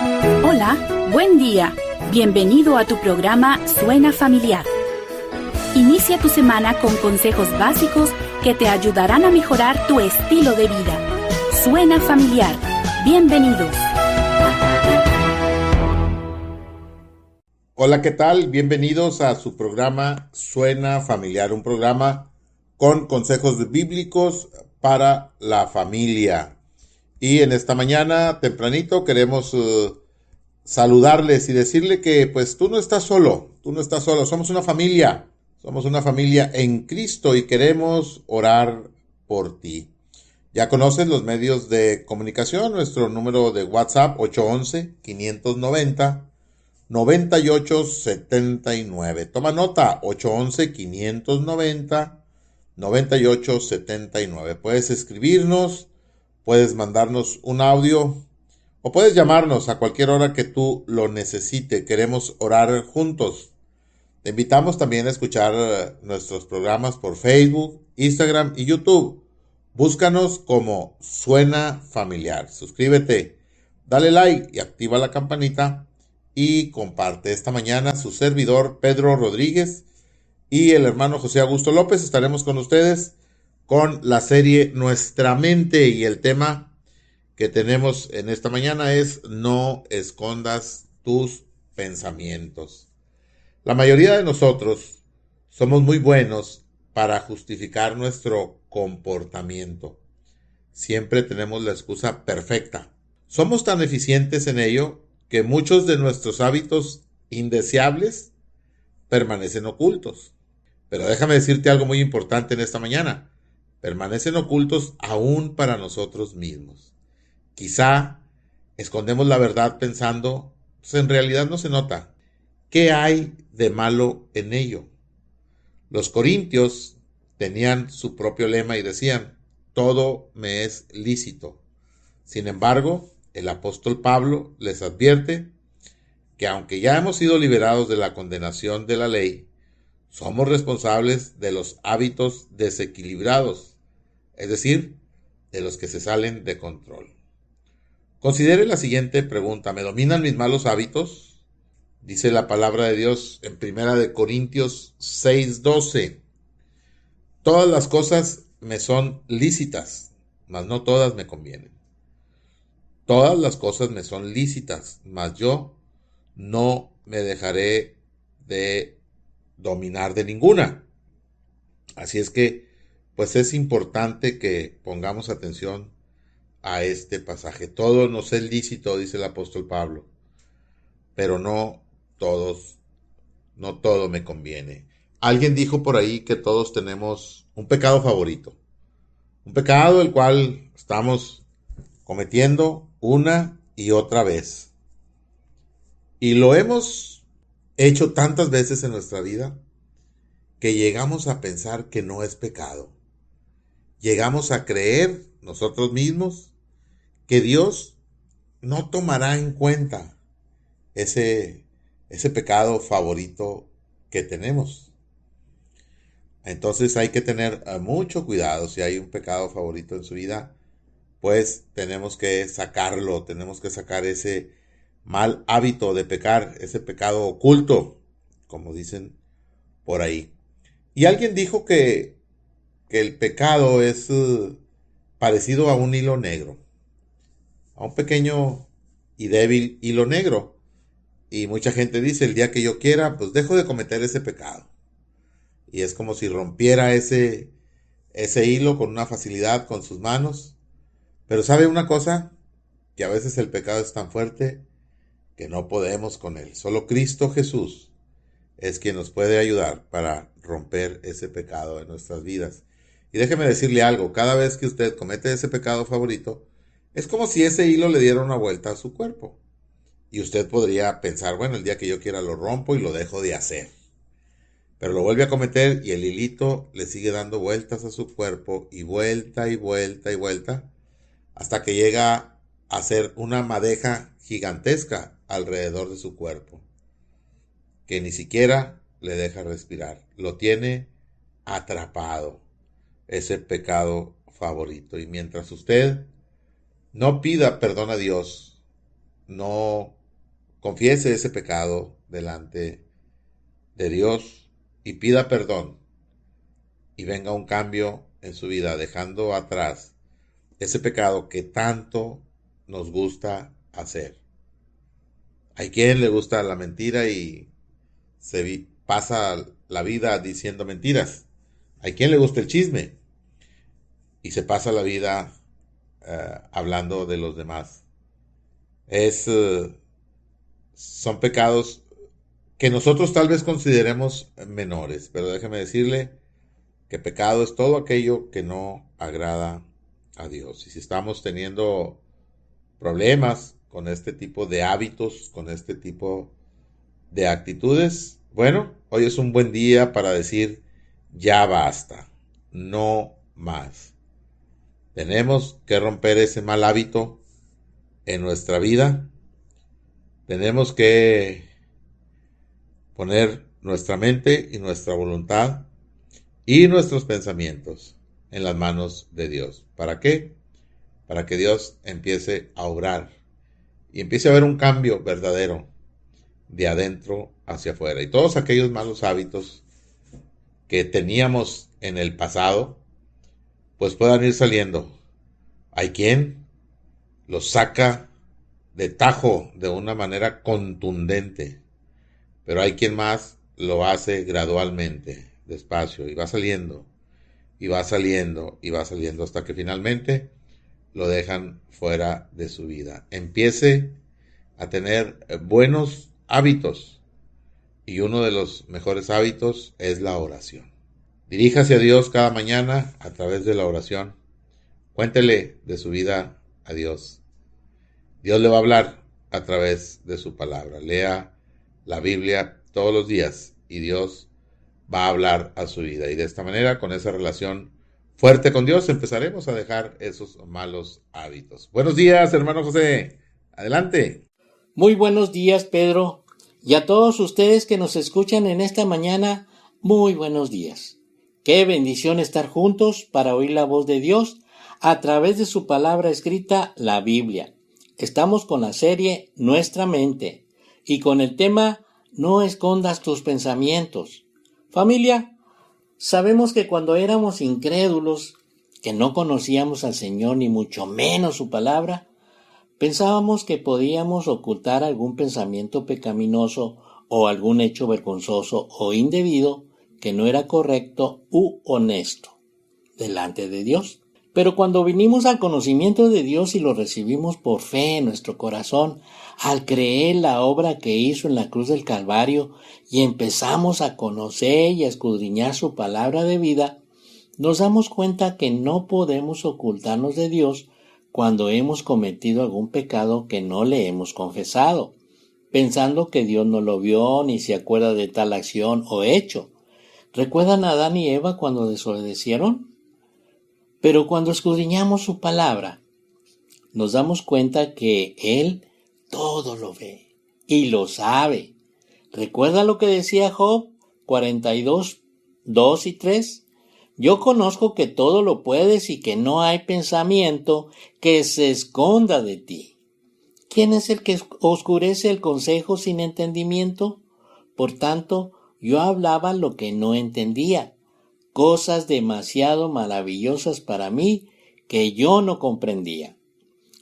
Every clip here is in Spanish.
Hola, buen día. Bienvenido a tu programa Suena Familiar. Inicia tu semana con consejos básicos que te ayudarán a mejorar tu estilo de vida. Suena Familiar. Bienvenidos. Hola, ¿qué tal? Bienvenidos a su programa Suena Familiar, un programa con consejos bíblicos para la familia. Y en esta mañana, tempranito, queremos saludarles y decirle que pues tú no estás solo, somos una familia en Cristo y queremos orar por ti. Ya conoces los medios de comunicación, nuestro número de WhatsApp 811-590-9879. Toma nota, 811-590-9879. Puedes escribirnos, puedes mandarnos un audio o puedes llamarnos a cualquier hora que tú lo necesites. Queremos orar juntos. Te invitamos también a escuchar nuestros programas por Facebook, Instagram y YouTube. Búscanos como Suena Familiar. Suscríbete, dale like y activa la campanita y comparte. Esta mañana su servidor Pedro Rodríguez y el hermano José Augusto López estaremos con ustedes con la serie Nuestra Mente, y el tema que tenemos en esta mañana es no escondas tus pensamientos. La mayoría de nosotros somos muy buenos para justificar nuestro comportamiento. Siempre tenemos la excusa perfecta. Somos tan eficientes en ello que muchos de nuestros hábitos indeseables permanecen ocultos. Pero déjame decirte algo muy importante en esta mañana. Permanecen ocultos aún para nosotros mismos. Quizá escondemos la verdad pensando, pues en realidad no se nota. ¿Qué hay de malo en ello? Los corintios tenían su propio lema y decían, todo me es lícito. Sin embargo, el apóstol Pablo les advierte que aunque ya hemos sido liberados de la condenación de la ley, somos responsables de los hábitos desequilibrados, es decir, de los que se salen de control. Considere la siguiente pregunta: ¿me dominan mis malos hábitos? Dice la palabra de Dios en 1 Corintios 6:12. Todas las cosas me son lícitas, mas no todas me convienen. Todas las cosas me son lícitas, mas yo no me dejaré de dominar de ninguna. Así es que, pues es importante que pongamos atención a este pasaje. Todo nos es lícito, dice el apóstol Pablo, pero no todo me conviene. Alguien dijo por ahí que todos tenemos un pecado favorito, un pecado el cual estamos cometiendo una y otra vez. Y lo hemos hecho tantas veces en nuestra vida que llegamos a pensar que no es pecado. Llegamos a creer nosotros mismos que Dios no tomará en cuenta ese pecado favorito que tenemos. Entonces hay que tener mucho cuidado. Si hay un pecado favorito en su vida, pues tenemos que sacarlo, tenemos que sacar ese mal hábito de pecar, ese pecado oculto, como dicen por ahí. Y alguien dijo que el pecado es parecido a un hilo negro, a un pequeño y débil hilo negro. Y mucha gente dice, el día que yo quiera, pues dejo de cometer ese pecado. Y es como si rompiera ese hilo con una facilidad con sus manos. Pero ¿sabe una cosa? Que a veces el pecado es tan fuerte que no podemos con él. Solo Cristo Jesús es quien nos puede ayudar para romper ese pecado en nuestras vidas. Y déjeme decirle algo, cada vez que usted comete ese pecado favorito, es como si ese hilo le diera una vuelta a su cuerpo. Y usted podría pensar, bueno, el día que yo quiera lo rompo y lo dejo de hacer. Pero lo vuelve a cometer y el hilito le sigue dando vueltas a su cuerpo y vuelta y vuelta y vuelta hasta que llega a ser una madeja gigantesca alrededor de su cuerpo que ni siquiera le deja respirar. Lo tiene atrapado, ese pecado favorito. Y mientras usted no pida perdón a Dios, no confiese ese pecado delante de Dios y pida perdón y venga un cambio en su vida, dejando atrás ese pecado que tanto nos gusta hacer. Hay quien le gusta la mentira y pasa la vida diciendo mentiras. Hay quien le gusta el chisme y se pasa la vida hablando de los demás. Son pecados que nosotros tal vez consideremos menores, pero déjeme decirle que pecado es todo aquello que no agrada a Dios. Y si estamos teniendo problemas con este tipo de hábitos, con este tipo de actitudes, bueno, hoy es un buen día para decir ya basta, no más. Tenemos que romper ese mal hábito en nuestra vida. Tenemos que poner nuestra mente y nuestra voluntad y nuestros pensamientos en las manos de Dios. ¿Para qué? Para que Dios empiece a obrar y empiece a haber un cambio verdadero de adentro hacia afuera. Y todos aquellos malos hábitos que teníamos en el pasado, pues puedan ir saliendo. Hay quien los saca de tajo de una manera contundente, pero hay quien más lo hace gradualmente, despacio, y va saliendo, y va saliendo, y va saliendo, hasta que finalmente lo dejan fuera de su vida. Empiece a tener buenos hábitos, y uno de los mejores hábitos es la oración. Diríjase a Dios cada mañana a través de la oración. Cuéntele de su vida a Dios. Dios le va a hablar a través de su palabra. Lea la Biblia todos los días y Dios va a hablar a su vida. Y de esta manera, con esa relación fuerte con Dios, empezaremos a dejar esos malos hábitos. Buenos días, hermano José. Adelante. Muy buenos días, Pedro. Y a todos ustedes que nos escuchan en esta mañana, muy buenos días. Qué bendición estar juntos para oír la voz de Dios a través de su palabra escrita, la Biblia. Estamos con la serie Nuestra Mente y con el tema No escondas tus pensamientos. Familia, sabemos que cuando éramos incrédulos, que no conocíamos al Señor ni mucho menos su palabra, pensábamos que podíamos ocultar algún pensamiento pecaminoso o algún hecho vergonzoso o indebido que no era correcto u honesto delante de Dios. Pero cuando vinimos al conocimiento de Dios y lo recibimos por fe en nuestro corazón, al creer la obra que hizo en la cruz del Calvario y empezamos a conocer y a escudriñar su palabra de vida, nos damos cuenta que no podemos ocultarnos de Dios cuando hemos cometido algún pecado que no le hemos confesado, pensando que Dios no lo vio ni se acuerda de tal acción o hecho. ¿Recuerdan a Adán y Eva cuando desobedecieron? Pero cuando escudriñamos su palabra, nos damos cuenta que Él todo lo ve y lo sabe. ¿Recuerda lo que decía Job 42, 2 y 3? Yo conozco que todo lo puedes y que no hay pensamiento que se esconda de ti. ¿Quién es el que oscurece el consejo sin entendimiento? Por tanto, yo hablaba lo que no entendía, cosas demasiado maravillosas para mí que yo no comprendía.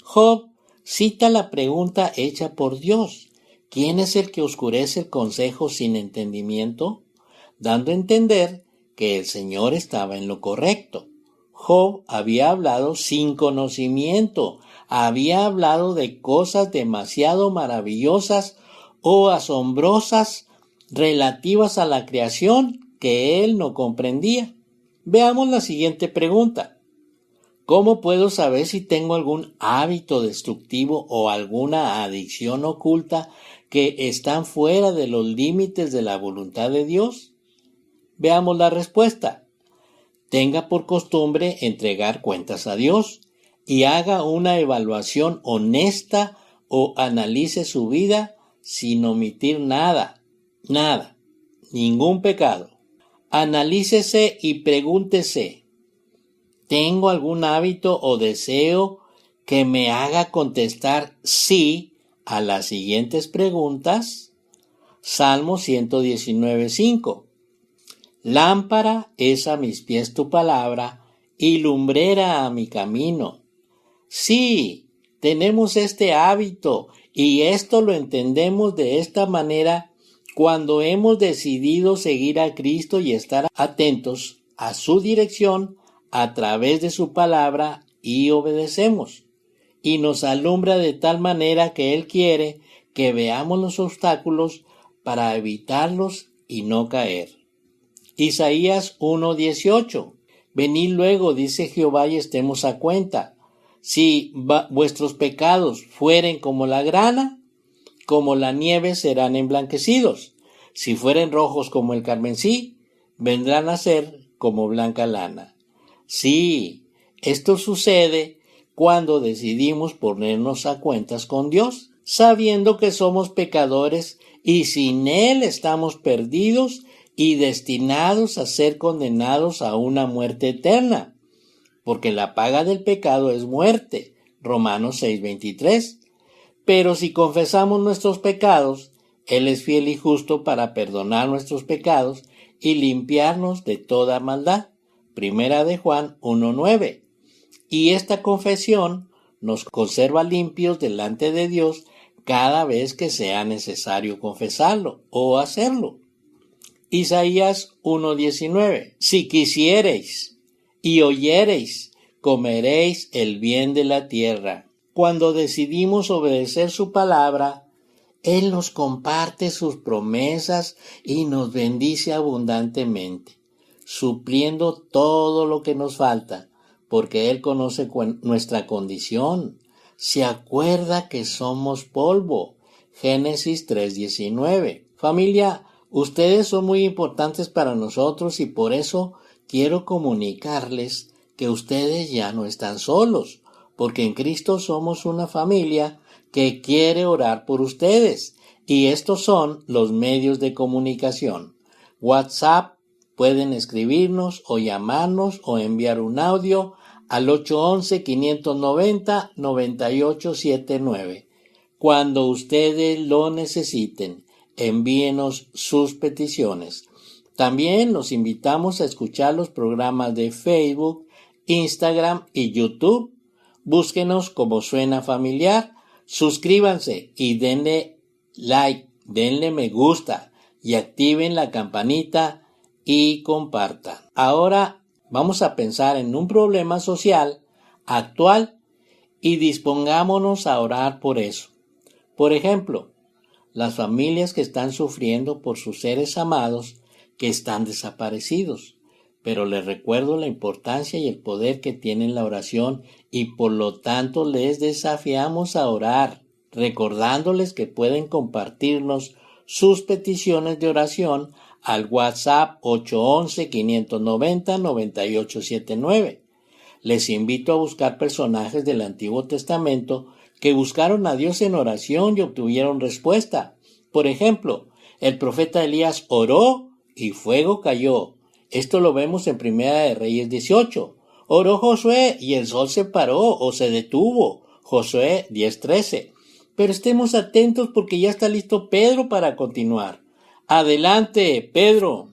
Job cita la pregunta hecha por Dios: ¿quién es el que oscurece el consejo sin entendimiento? Dando a entender que el Señor estaba en lo correcto. Job había hablado sin conocimiento, había hablado de cosas demasiado maravillosas o asombrosas relativas a la creación que él no comprendía. Veamos la siguiente pregunta. ¿Cómo puedo saber si tengo algún hábito destructivo o alguna adicción oculta que están fuera de los límites de la voluntad de Dios? Veamos la respuesta. Tenga por costumbre entregar cuentas a Dios y haga una evaluación honesta o analice su vida sin omitir nada, ningún pecado. Analícese y pregúntese, ¿tengo algún hábito o deseo que me haga contestar sí a las siguientes preguntas. Salmo 119:5. Lámpara es a mis pies tu palabra y lumbrera a mi camino. Sí, tenemos este hábito y esto lo entendemos de esta manera cuando hemos decidido seguir a Cristo y estar atentos a su dirección a través de su palabra y obedecemos. Y nos alumbra de tal manera que Él quiere que veamos los obstáculos para evitarlos y no caer. Isaías 1:18. Venid luego, dice Jehová, y estemos a cuenta. Si vuestros pecados fueren como la grana, como la nieve serán emblanquecidos. Si fueren rojos como el carmesí, vendrán a ser como blanca lana. Sí, esto sucede cuando decidimos ponernos a cuentas con Dios, sabiendo que somos pecadores y sin Él estamos perdidos y destinados a ser condenados a una muerte eterna, porque la paga del pecado es muerte. Romanos 6:23. Pero si confesamos nuestros pecados, Él es fiel y justo para perdonar nuestros pecados y limpiarnos de toda maldad. Primera de Juan 1:9. Y esta confesión nos conserva limpios delante de Dios cada vez que sea necesario confesarlo o hacerlo. Isaías 1:19. Si quisiereis y oyereis, comeréis el bien de la tierra. Cuando decidimos obedecer su palabra, Él nos comparte sus promesas y nos bendice abundantemente, supliendo todo lo que nos falta, porque Él conoce nuestra condición. Se acuerda que somos polvo. Génesis 3:19. Familia, ustedes son muy importantes para nosotros y por eso quiero comunicarles que ustedes ya no están solos, porque en Cristo somos una familia que quiere orar por ustedes. Y estos son los medios de comunicación. WhatsApp, pueden escribirnos o llamarnos o enviar un audio al 811-590-9879. Cuando ustedes lo necesiten, envíenos sus peticiones. También los invitamos a escuchar los programas de Facebook, Instagram y YouTube. Búsquenos como Suena Familiar, suscríbanse y denle like, denle me gusta y activen la campanita y compartan. Ahora vamos a pensar en un problema social actual y dispongámonos a orar por eso. Por ejemplo, las familias que están sufriendo por sus seres amados que están desaparecidos. Pero les recuerdo la importancia y el poder que tiene la oración y por lo tanto les desafiamos a orar, recordándoles que pueden compartirnos sus peticiones de oración al WhatsApp 811-590-9879. Les invito a buscar personajes del Antiguo Testamento que buscaron a Dios en oración y obtuvieron respuesta. Por ejemplo, el profeta Elías oró y fuego cayó. Esto lo vemos en Primera de Reyes 18. Oró Josué y el sol se paró o se detuvo. Josué 10:13. Pero estemos atentos porque ya está listo Pedro para continuar. Adelante, Pedro.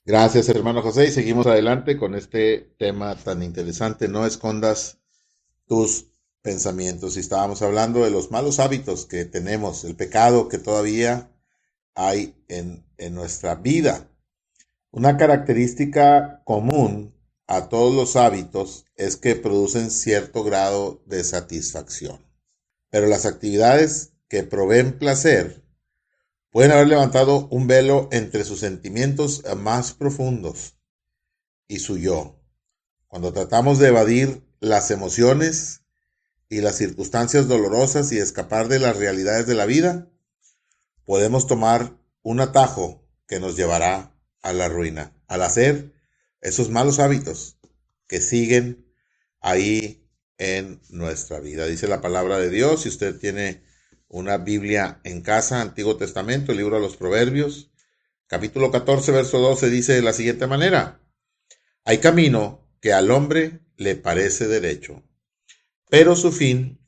Gracias, hermano José, y seguimos adelante con este tema tan interesante. No escondas tus pensamientos. Y estábamos hablando de los malos hábitos que tenemos, el pecado que todavía hay en nuestra vida. Una característica común a todos los hábitos es que producen cierto grado de satisfacción. Pero las actividades que proveen placer pueden haber levantado un velo entre sus sentimientos más profundos y su yo. Cuando tratamos de evadir las emociones y las circunstancias dolorosas y escapar de las realidades de la vida, podemos tomar un atajo que nos llevará a la ruina, al hacer esos malos hábitos que siguen ahí en nuestra vida. Dice la palabra de Dios, si usted tiene una Biblia en casa, Antiguo Testamento, el libro de los Proverbios, capítulo 14, verso 12, dice de la siguiente manera: hay camino que al hombre le parece derecho, pero su fin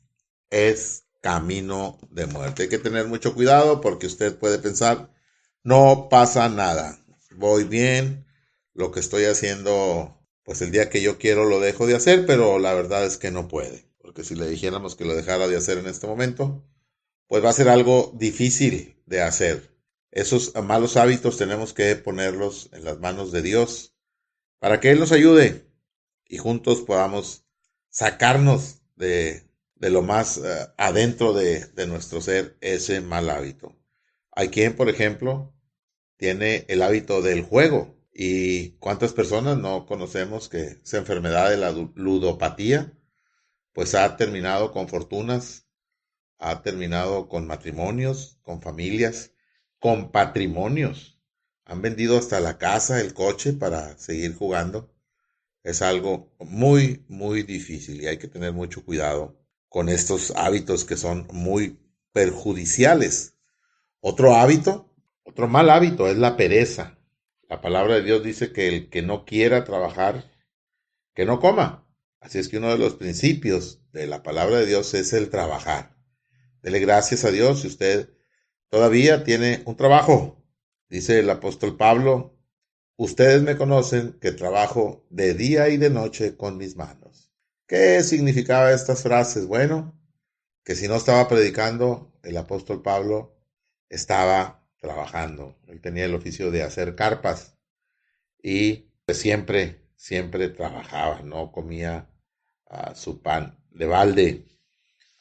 es camino de muerte. Hay que tener mucho cuidado porque usted puede pensar, no pasa nada, voy bien, lo que estoy haciendo, pues el día que yo quiero lo dejo de hacer, pero la verdad es que no puede, porque si le dijéramos que lo dejara de hacer en este momento, pues va a ser algo difícil de hacer. Esos malos hábitos tenemos que ponerlos en las manos de Dios para que Él nos ayude y juntos podamos sacarnos de lo más adentro de nuestro ser ese mal hábito. Hay quien, por ejemplo, tiene el hábito del juego. ¿Y cuántas personas no conocemos que esa enfermedad de la ludopatía pues ha terminado con fortunas, ha terminado con matrimonios, con familias, con patrimonios? Han vendido hasta la casa, el coche para seguir jugando. Es algo muy, muy difícil y hay que tener mucho cuidado con estos hábitos que son muy perjudiciales. Otro mal hábito es la pereza. La palabra de Dios dice que el que no quiera trabajar, que no coma. Así es que uno de los principios de la palabra de Dios es el trabajar. Dele gracias a Dios si usted todavía tiene un trabajo. Dice el apóstol Pablo, ustedes me conocen que trabajo de día y de noche con mis manos. ¿Qué significaba estas frases? Bueno, que si no estaba predicando, el apóstol Pablo estaba trabajando. Él tenía el oficio de hacer carpas y pues siempre trabajaba, no comía su pan de balde.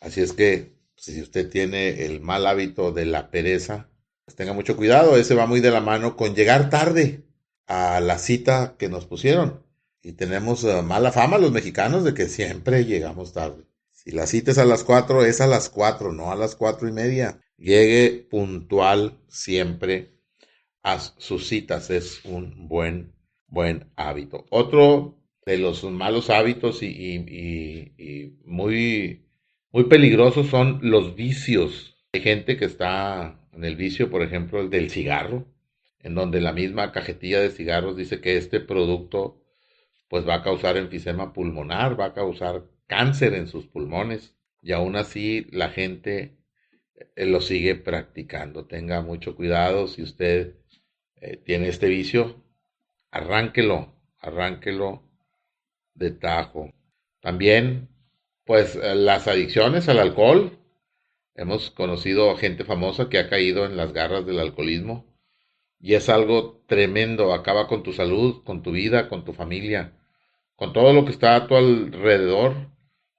Así es que si usted tiene el mal hábito de la pereza, pues tenga mucho cuidado. Ese va muy de la mano con llegar tarde a la cita que nos pusieron. Y tenemos mala fama los mexicanos de que siempre llegamos tarde. Si la cita es a las 4, es a las 4, no a las 4:30. Llegue puntual siempre a sus citas. Es un buen hábito. Otro de los malos hábitos y muy, muy peligrosos son los vicios. Hay gente que está en el vicio, por ejemplo, el del cigarro, en donde la misma cajetilla de cigarros dice que este producto pues va a causar enfisema pulmonar, va a causar cáncer en sus pulmones, y aún así la gente lo sigue practicando. Tenga mucho cuidado si usted tiene este vicio, arránquelo de tajo. También pues las adicciones al alcohol. Hemos conocido gente famosa que ha caído en las garras del alcoholismo y es algo tremendo. Acaba con tu salud, con tu vida, con tu familia, con todo lo que está a tu alrededor.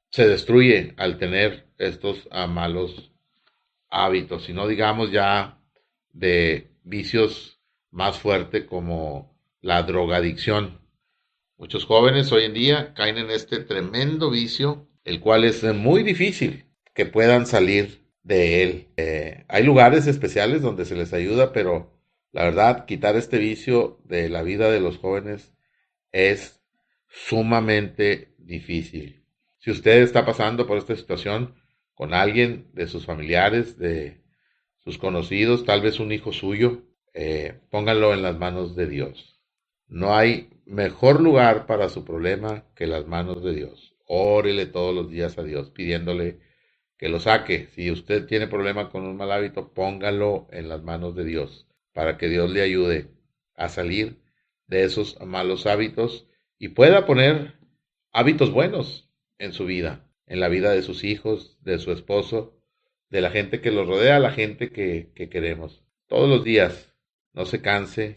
Se destruye al tener estos malos hábitos, y no digamos ya de vicios más fuertes como la drogadicción. Muchos jóvenes hoy en día caen en este tremendo vicio, el cual es muy difícil que puedan salir de él. Hay lugares especiales donde se les ayuda, pero la verdad, quitar este vicio de la vida de los jóvenes es sumamente difícil. Si usted está pasando por esta situación con alguien de sus familiares, de sus conocidos, tal vez un hijo suyo, pónganlo en las manos de Dios. No hay mejor lugar para su problema que las manos de Dios. Órele todos los días a Dios, pidiéndole que lo saque. Si usted tiene problema con un mal hábito, póngalo en las manos de Dios, para que Dios le ayude a salir de esos malos hábitos y pueda poner hábitos buenos en su vida, en la vida de sus hijos, de su esposo, de la gente que los rodea, la gente que queremos. Todos los días, no se canse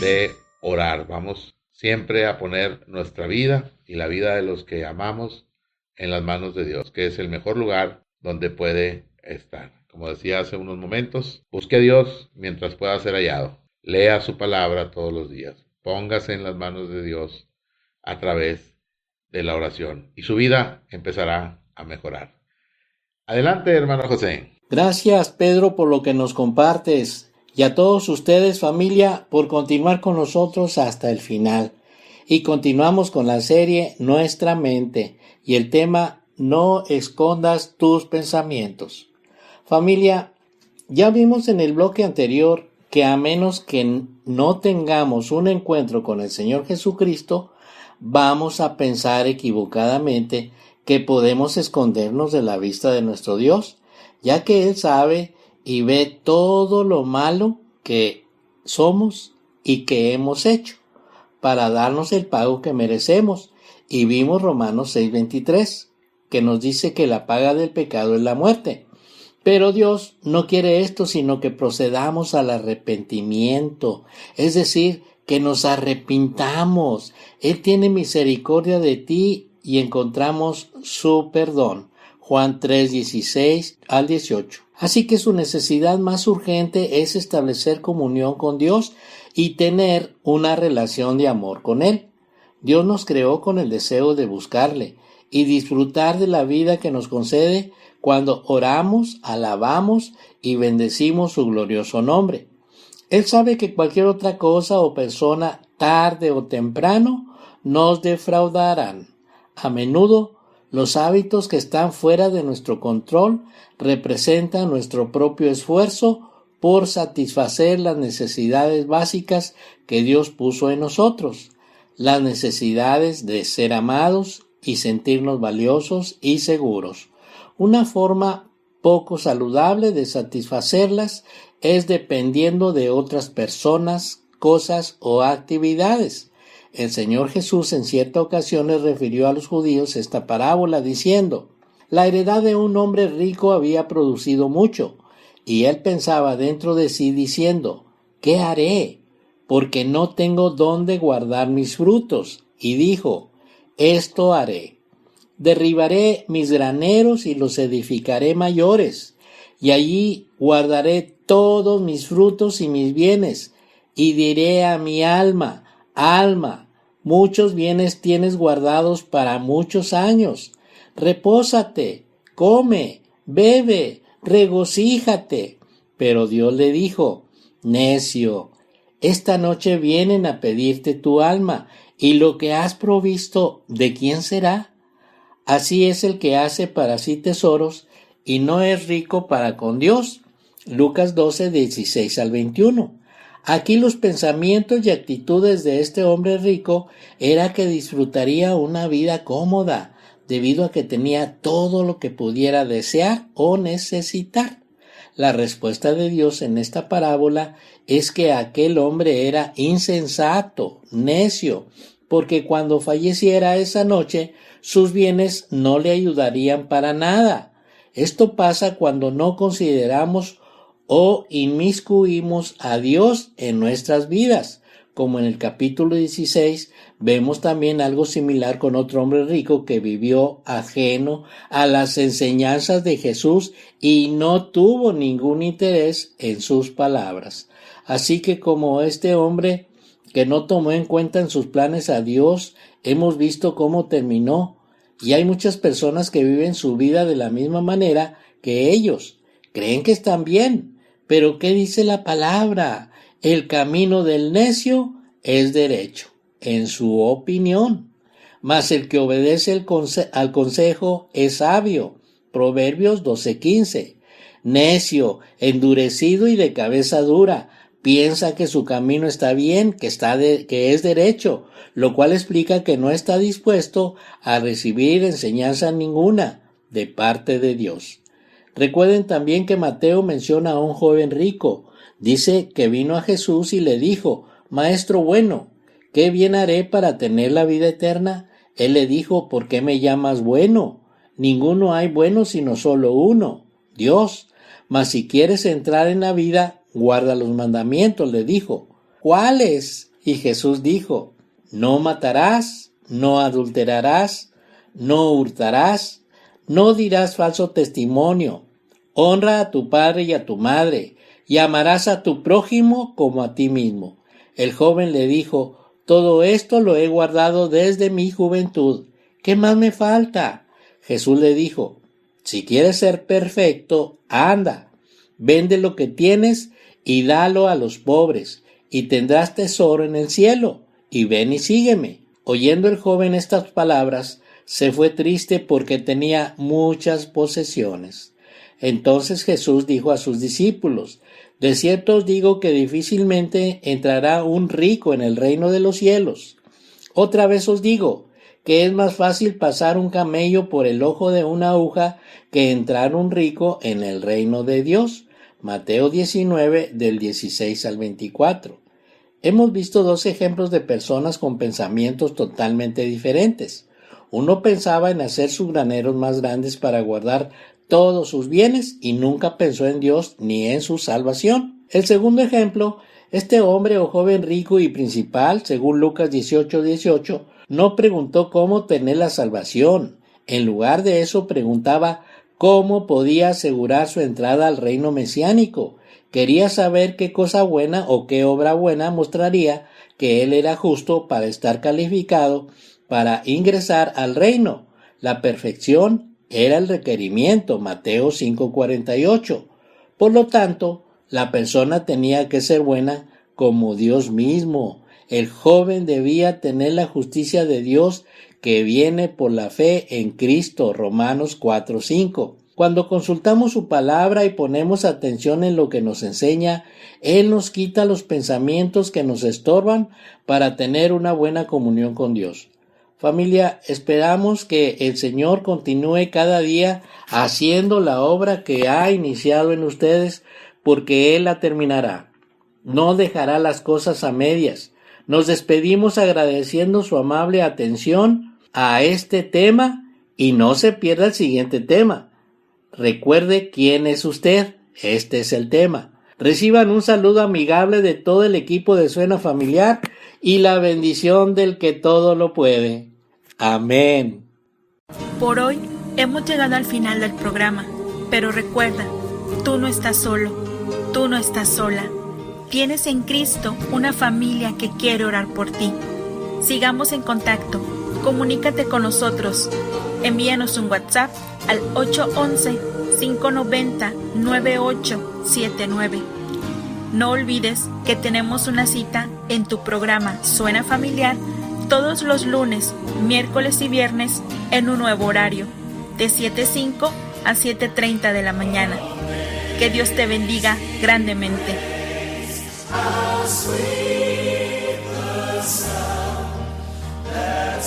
de orar. Vamos siempre a poner nuestra vida y la vida de los que amamos en las manos de Dios, que es el mejor lugar donde puede estar. Como decía hace unos momentos, busque a Dios mientras pueda ser hallado. Lea su palabra todos los días. Póngase en las manos de Dios a través de la oración y su vida empezará a mejorar. Adelante, hermano José. Gracias, Pedro, por lo que nos compartes, y a todos ustedes, familia, por continuar con nosotros hasta el final. Y continuamos con la serie Nuestra Mente y el tema No escondas tus pensamientos. Familia, ya vimos en el bloque anterior que a menos que no tengamos un encuentro con el Señor Jesucristo, vamos a pensar equivocadamente que podemos escondernos de la vista de nuestro Dios ya que Él sabe y ve todo lo malo que somos y que hemos hecho, para darnos el pago que merecemos. Y vimos Romanos 6:23, que nos dice que la paga del pecado es la muerte. Pero Dios no quiere esto, sino que procedamos al arrepentimiento, es decir, que nos arrepintamos. Él tiene misericordia de ti y encontramos su perdón. Juan 3:16-18. Así que su necesidad más urgente es establecer comunión con Dios y tener una relación de amor con Él. Dios nos creó con el deseo de buscarle y disfrutar de la vida que nos concede cuando oramos, alabamos y bendecimos su glorioso nombre. Él sabe que cualquier otra cosa o persona, tarde o temprano, nos defraudarán. A menudo, los hábitos que están fuera de nuestro control representan nuestro propio esfuerzo por satisfacer las necesidades básicas que Dios puso en nosotros, las necesidades de ser amados y sentirnos valiosos y seguros. Una forma poco saludable de satisfacerlas es dependiendo de otras personas, cosas o actividades. El Señor Jesús en cierta ocasión les refirió a los judíos esta parábola diciendo: la heredad de un hombre rico había producido mucho, y él pensaba dentro de sí diciendo: ¿qué haré? Porque no tengo dónde guardar mis frutos. Y dijo: esto haré. Derribaré mis graneros y los edificaré mayores, y allí guardaré todos mis frutos y mis bienes, y diré a mi alma: alma, muchos bienes tienes guardados para muchos años. Repósate, come, bebe, regocíjate. Pero Dios le dijo: necio, esta noche vienen a pedirte tu alma, y lo que has provisto, ¿de quién será? Así es el que hace para sí tesoros y no es rico para con Dios. Lucas 12:16-21. Aquí los pensamientos y actitudes de este hombre rico era que disfrutaría una vida cómoda, debido a que tenía todo lo que pudiera desear o necesitar. La respuesta de Dios en esta parábola es que aquel hombre era insensato, necio, porque cuando falleciera esa noche, sus bienes no le ayudarían para nada. Esto pasa cuando no consideramos o inmiscuimos a Dios en nuestras vidas. Como en el capítulo 16, vemos también algo similar con otro hombre rico que vivió ajeno a las enseñanzas de Jesús y no tuvo ningún interés en sus palabras. Así que como este hombre que no tomó en cuenta en sus planes a Dios, hemos visto cómo terminó. Y hay muchas personas que viven su vida de la misma manera que ellos. Creen que están bien. Pero ¿qué dice la palabra? El camino del necio es derecho, en su opinión. Mas el que obedece al consejo es sabio. Proverbios 12:15. Necio, endurecido y de cabeza dura, piensa que su camino está bien, que es derecho, lo cual explica que no está dispuesto a recibir enseñanza ninguna de parte de Dios. Recuerden también que Mateo menciona a un joven rico. Dice que vino a Jesús y le dijo: Maestro bueno, ¿qué bien haré para tener la vida eterna? Él le dijo: ¿por qué me llamas bueno? Ninguno hay bueno sino solo uno, Dios. Mas si quieres entrar en la vida, guarda los mandamientos, le dijo. ¿Cuáles? Y Jesús dijo: no matarás, no adulterarás, no hurtarás, no dirás falso testimonio, honra a tu padre y a tu madre, y amarás a tu prójimo como a ti mismo. El joven le dijo: todo esto lo he guardado desde mi juventud. ¿Qué más me falta? Jesús le dijo: si quieres ser perfecto, anda, vende lo que tienes y dalo a los pobres, y tendrás tesoro en el cielo, y ven y sígueme. Oyendo el joven estas palabras, se fue triste porque tenía muchas posesiones. Entonces Jesús dijo a sus discípulos: de cierto os digo que difícilmente entrará un rico en el reino de los cielos. Otra vez os digo que es más fácil pasar un camello por el ojo de una aguja que entrar un rico en el reino de Dios. Mateo 19, del 16 al 24. Hemos visto dos ejemplos de personas con pensamientos totalmente diferentes. Uno pensaba en hacer sus graneros más grandes para guardar todos sus bienes y nunca pensó en Dios ni en su salvación. El segundo ejemplo, este hombre o joven rico y principal, según Lucas 18:18, no preguntó cómo tener la salvación. En lugar de eso preguntaba cómo podía asegurar su entrada al reino mesiánico. Quería saber qué cosa buena o qué obra buena mostraría que él era justo para estar calificado para ingresar al reino. La perfección era el requerimiento, Mateo 5:48. Por lo tanto, la persona tenía que ser buena como Dios mismo. El joven debía tener la justicia de Dios que viene por la fe en Cristo, Romanos 4:5. Cuando consultamos su palabra y ponemos atención en lo que nos enseña, Él nos quita los pensamientos que nos estorban para tener una buena comunión con Dios. Familia, esperamos que el Señor continúe cada día haciendo la obra que ha iniciado en ustedes, porque Él la terminará. No dejará las cosas a medias. Nos despedimos agradeciendo su amable atención a este tema y no se pierda el siguiente tema. Recuerde quién es usted. Este es el tema. Reciban un saludo amigable de todo el equipo de Suena Familiar y la bendición del que todo lo puede. Amén. Por hoy hemos llegado al final del programa, pero recuerda, tú no estás solo, tú no estás sola. Tienes en Cristo una familia que quiere orar por ti. Sigamos en contacto. Comunícate con nosotros. Envíanos un WhatsApp al 811-590-9879. No olvides que tenemos una cita en tu programa Suena Familiar todos los lunes, miércoles y viernes en un nuevo horario, de 7:05 a 7:30 de la mañana. Que Dios te bendiga grandemente. How sweet the sound that